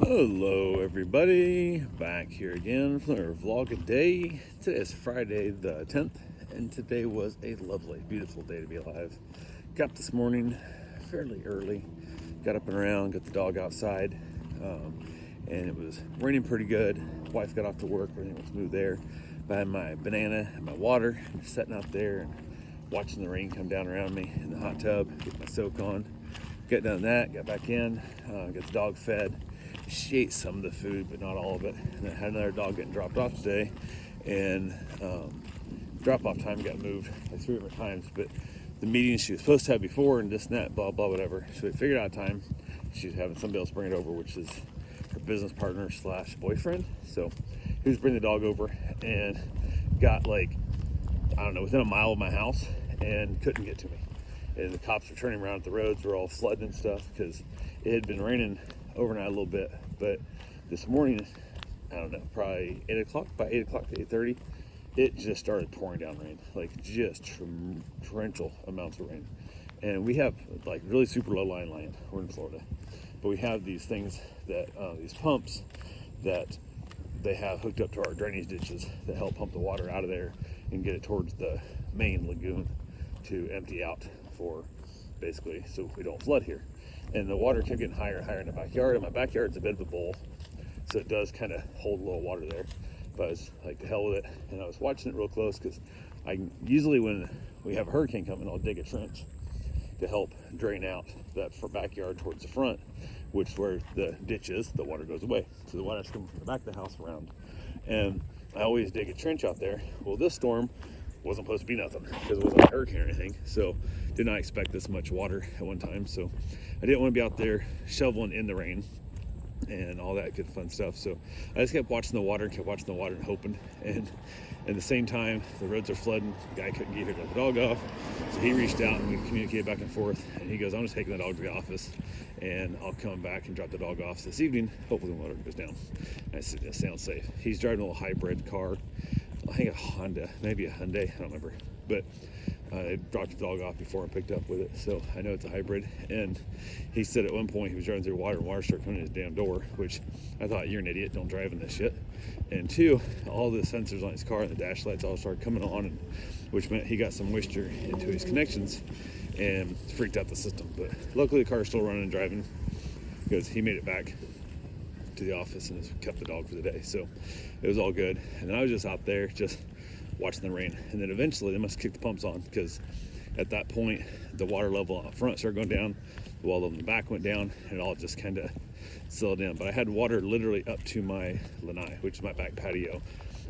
Hello everybody, back here again for our vlog a day. Today is Friday the 10th and today was a lovely, beautiful day to be alive. Got up this morning fairly early, got up and around, got the dog outside, and it was raining pretty good. Wife got off to work, everything was smooth there. I had my banana and my water, just sitting out there and watching the rain come down around me in the hot tub, get my soak on. Got done that, got back in, got the dog fed. She ate some of the food, but not all of it. And I had another dog getting dropped off today, and drop-off time got moved like 3 different times. But the meetings she was supposed to have before, and this and that, blah blah whatever. So we figured out a time. She's having somebody else bring it over, which is her business partner / boyfriend. So he was bringing the dog over, and got like, I don't know, within a mile of my house, and couldn't get to me. And the cops were turning around at the roads, were all flooding and stuff because it had been raining overnight a little bit. But this morning, I don't know, probably 8 o'clock, by 8 o'clock to 8:30, it just started pouring down rain, like just torrential amounts of rain. And we have like really super low lying land. We're in Florida, but we have these things that these pumps that they have hooked up to our drainage ditches that help pump the water out of there and get it towards the main lagoon to empty out for basically so we don't flood here. And the water kept getting higher and higher in the backyard, and my backyard's a bit of a bowl, so it does kind of hold a little water there. But I was like, the hell with it, and I was watching it real close because I usually, when we have a hurricane coming, I'll dig a trench to help drain out that for backyard towards the front, which is where the ditch is. The water goes away, so the water's coming from the back of the house around. And I always dig a trench out there. Well, this storm wasn't supposed to be nothing because it wasn't a hurricane or anything, so did not expect this much water at one time. So I didn't want to be out there shoveling in the rain and all that good fun stuff. So I just kept watching the water and hoping. And at the same time, the roads are flooding. The guy couldn't get here to let the dog off, so he reached out and we communicated back and forth. And he goes, "I'm just taking the dog to the office, and I'll come back and drop the dog off this evening. Hopefully the water goes down." And I said, "That sounds safe." He's driving a little hybrid car. I think a Honda, maybe a Hyundai, I don't remember. But I dropped the dog off before I picked up with it, so I know it's a hybrid. And he said at one point he was driving through water and water started coming in his damn door, which I thought, you're an idiot, don't drive in this shit. And two, all the sensors on his car and the dash lights all started coming on, and which meant he got some moisture into his connections and freaked out the system. But luckily the car is still running and driving because he made it back to the office and has kept the dog for the day, so it was all good. And then I was just out there just watching the rain, and then eventually they must kick the pumps on because at that point the water level up front started going down, the water level in the back went down, and it all just kind of settled in. But I had water literally up to my lanai, which is my back patio,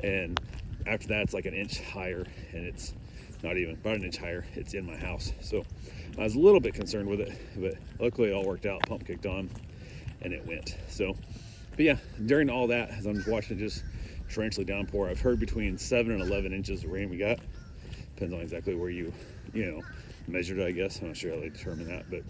and after that it's like an inch higher, and it's not even about an inch higher, it's in my house. So I was a little bit concerned with it, but luckily it all worked out. Pump kicked on and it went. So but yeah, during all that, as I'm just watching it just torrentially downpour, I've heard between 7 and 11 inches of rain we got. Depends on exactly where you measured it, I guess. I'm not sure how they determine that, but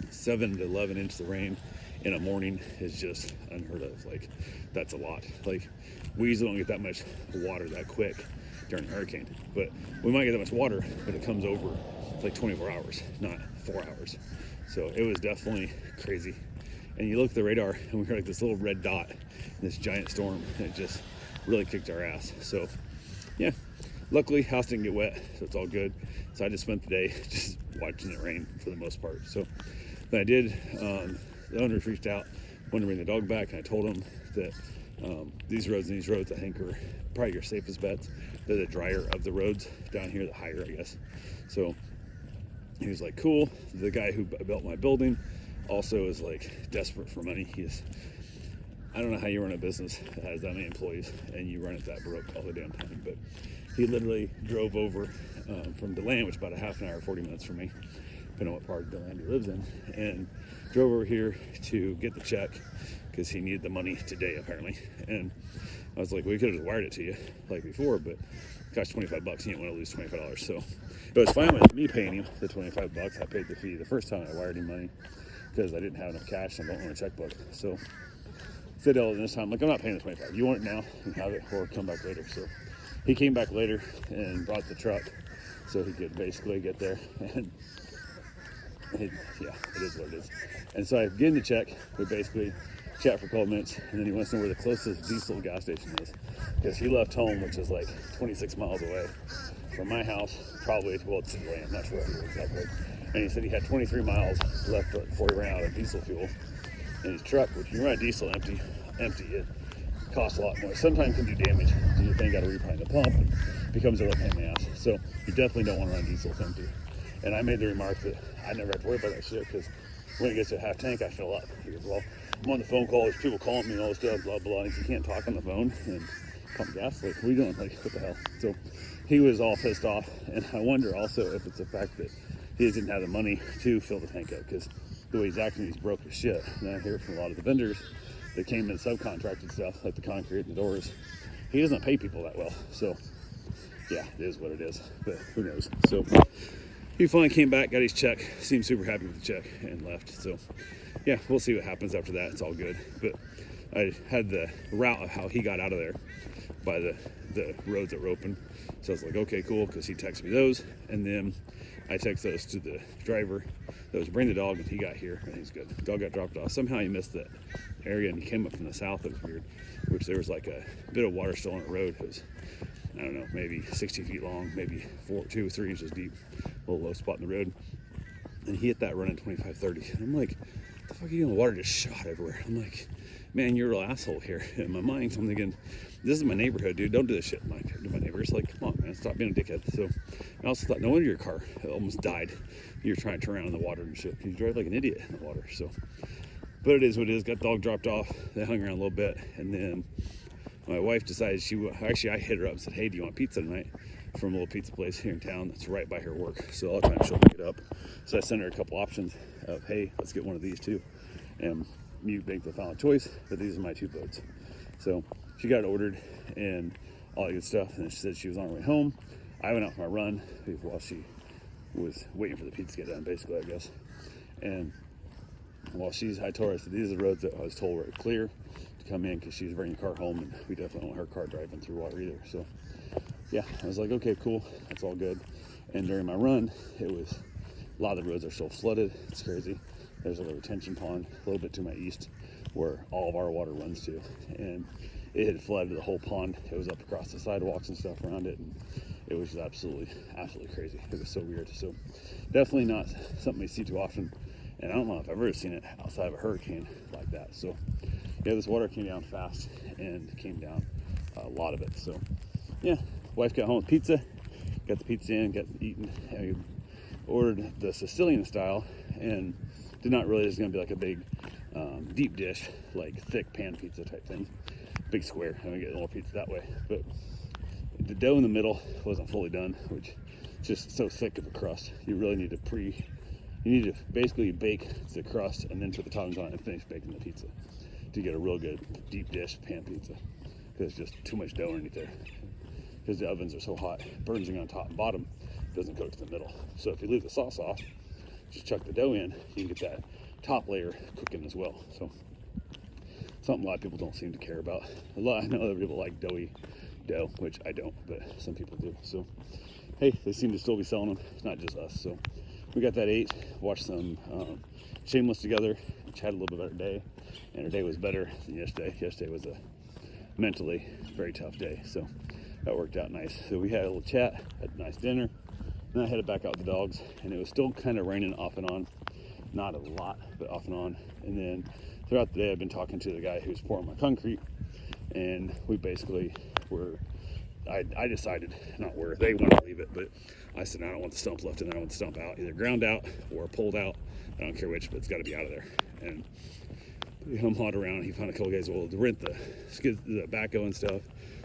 7 to 11 inches of rain in a morning is just unheard of. Like, that's a lot. Like, we usually don't get that much water that quick during a hurricane, but we might get that much water, but it comes over like 24 hours, not 4 hours. So it was definitely crazy. And you look at the radar and we heard like this little red dot in this giant storm, and it just really kicked our ass. So yeah, luckily house didn't get wet, so it's all good. So I just spent the day just watching it rain for the most part. So then I did, the owners reached out, wanted to bring the dog back, and I told them that these roads I think are probably your safest bets. They're the drier of the roads down here, the higher, I guess. So he was like, cool. The guy who built my building also is like desperate for money. I don't know how you run a business that has that many employees and you run it that broke all the damn time, but he literally drove over from DeLand, which is about a half an hour, 40 minutes from me, depending on what part of DeLand he lives in, and drove over here to get the check because he needed the money today apparently. And I was like, we could have just wired it to you like before, but it cost $25. He didn't want to lose $25, so it was fine with me paying him the $25. I paid the fee the first time I wired him money because I didn't have enough cash and I don't want a checkbook. So said this time, like, I'm not paying the 25. You want it now and have it, or come back later. So he came back later and brought the truck so he could basically get there. And yeah, it is what it is. And so I gave him the check. We basically chat for a couple minutes, and then he wants to know where the closest diesel gas station is, because he left home, which is like 26 miles away from my house, probably. Well, it's in Land, not sure exactly. And he said he had 23 miles left before he ran out of diesel fuel in his truck, which when you run diesel empty, it costs a lot more. Sometimes can do damage. So you got to reprime the pump, and it becomes a real pain in the ass. So you definitely don't want to run diesel empty. And I made the remark that I never have to worry about that shit, because when it gets to a half tank, I fill up. He goes, well, I'm on the phone call, there's people calling me and all this stuff, blah, blah. And you can't talk on the phone and pump gas. Like, what are you doing? Like, what the hell? So he was all pissed off. And I wonder also if it's the fact that he didn't have the money to fill the tank up, because the way he's acting, he's broke as shit. And I hear from a lot of the vendors that came in subcontracted stuff, like the concrete and the doors. He doesn't pay people that well. So, yeah, it is what it is. But who knows? So he finally came back, got his check, seemed super happy with the check, and left. So, yeah, we'll see what happens after that. It's all good. But I had the route of how he got out of there by the roads that were open. So I was like, okay, cool, because he texted me those. And then I text those to the driver that was bringing the dog, and he got here, and he's good. The dog got dropped off. Somehow he missed that area, and he came up from the south. It was weird, which there was like a bit of water still on the road. It was, I don't know, maybe 60 feet long, maybe 2 or 3 inches deep, a little low spot in the road. And he hit that running 25, 30. And I'm like, what the fuck are you doing? The water just shot everywhere. I'm like, man, you're a real asshole here. In my mind, I'm thinking, this is my neighborhood, dude. Don't do this shit to my neighbors. Like, come on, man, stop being a dickhead. So I also thought, no wonder your car almost died. You're trying to turn around in the water and shit. You drive like an idiot in the water. So, but it is what it is. Got the dog dropped off. They hung around a little bit, and then my wife decided I hit her up and said, hey, do you want pizza tonight? From a little pizza place here in town that's right by her work. So all the time she'll pick it up. So I sent her a couple options of, hey, let's get one of these too. And you make the final choice, but these are my 2 votes. So she got it ordered and all that good stuff. And she said she was on her way home. I went out for my run while she was waiting for the pizza to get done, basically, I guess. And while I told her, I said, these are the roads that I was told were clear to come in, because she was bringing the car home, and we definitely don't want her car driving through water either. So yeah, I was like, okay, cool, that's all good. And during my run, it was, a lot of the roads are still flooded. It's crazy. There's a retention pond a little bit to my east where all of our water runs to, and it had flooded the whole pond. It was up across the sidewalks and stuff around it, and it was just absolutely crazy. It was so weird. So definitely not something we see too often, and I don't know if I've ever seen it outside of a hurricane like that. So yeah, this water came down fast, and came down a lot of it. So yeah, wife got home with pizza, got the pizza in, got eaten. I ordered the Sicilian style, and did not realize it was going to be like a big deep dish, like thick pan pizza type thing, big square. I'm gonna get more pizza that way. But the dough in the middle wasn't fully done, which is just so thick of a crust. You really need to basically bake the crust and then put the toppings on it and finish baking the pizza to get a real good deep dish pan pizza, because there's just too much dough underneath there, because the ovens are so hot, burns on top and bottom, doesn't cook to the middle. So if you leave the sauce off, just chuck the dough in, you can get that top layer cooking as well. So something a lot of people don't seem to care about. I know other people like doughy dough, which I don't, but some people do. So hey, they seem to still be selling them. It's not just us. So we got that ate, watched some Shameless together, which had a little bit better day, and our day was better than yesterday. Yesterday was a mentally very tough day, so that worked out nice. So we had a little chat, had a nice dinner, then I headed back out with the dogs, and it was still kind of raining off and on. Not a lot, but off and on. And then throughout the day, I've been talking to the guy who's pouring my concrete, and we basically I decided, not where they want to leave it, but I said, I don't want the stump left in there. I want the stump out, either ground out or pulled out. I don't care which, but it's got to be out of there. And we hummed around. He found a couple guys. Well, to rent the backhoe and stuff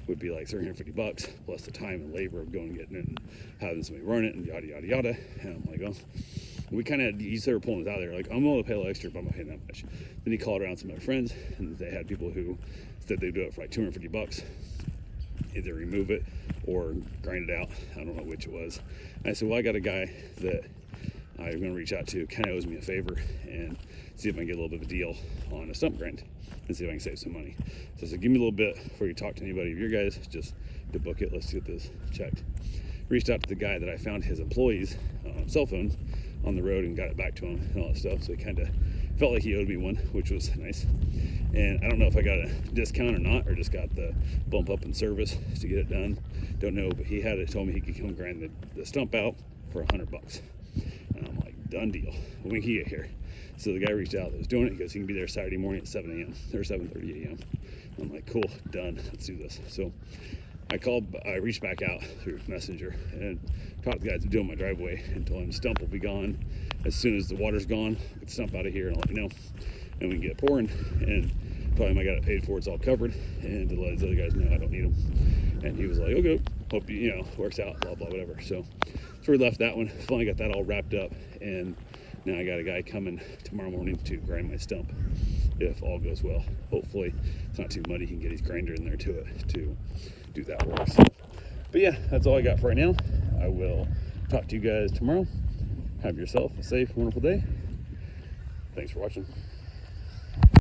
would be like $350 plus the time and labor of going and getting it and having somebody run it and yada yada yada. And I'm like, oh, we kind of, you said we're pulling this out there. Like, I'm willing to pay a little extra, but I'm not paying that much. Then he called around some of my friends, and they had people who said they'd do it for like $250. Either remove it or grind it out. I don't know which it was. And I said, well, I got a guy that I'm going to reach out to, kind of owes me a favor, and see if I can get a little bit of a deal on a stump grind and see if I can save some money. So I said, give me a little bit before you talk to anybody of your guys, just to book it. Let's get this checked. Reached out to the guy that I found his employees' cell phones on the road and got it back to him and all that stuff. So he kind of felt like he owed me one, which was nice. And I don't know if I got a discount or not, or just got the bump up in service to get it done. Don't know, but he had it, told me he could come grind the stump out for $100. And I'm like, done deal. When can he get here? So the guy reached out that was doing it. He goes, he can be there Saturday morning at 7 a.m. or 7:30 a.m. I'm like, cool, done. Let's do this. So I reached back out through Messenger and talked to the guys doing my driveway and told him the stump will be gone as soon as the water's gone. Get the stump out of here and I'll let you know, and we can get it pouring. And told him I got it paid for, it's all covered, and to let his other guys know I don't need them. And he was like, okay, hope you works out, blah blah whatever. So we left that one. Finally got that all wrapped up, and now I got a guy coming tomorrow morning to grind my stump, if all goes well. Hopefully it's not too muddy, he can get his grinder in there to do that work. So, but yeah, that's all I got for right now. I will talk to you guys tomorrow. Have yourself a safe, wonderful day. Thanks for watching.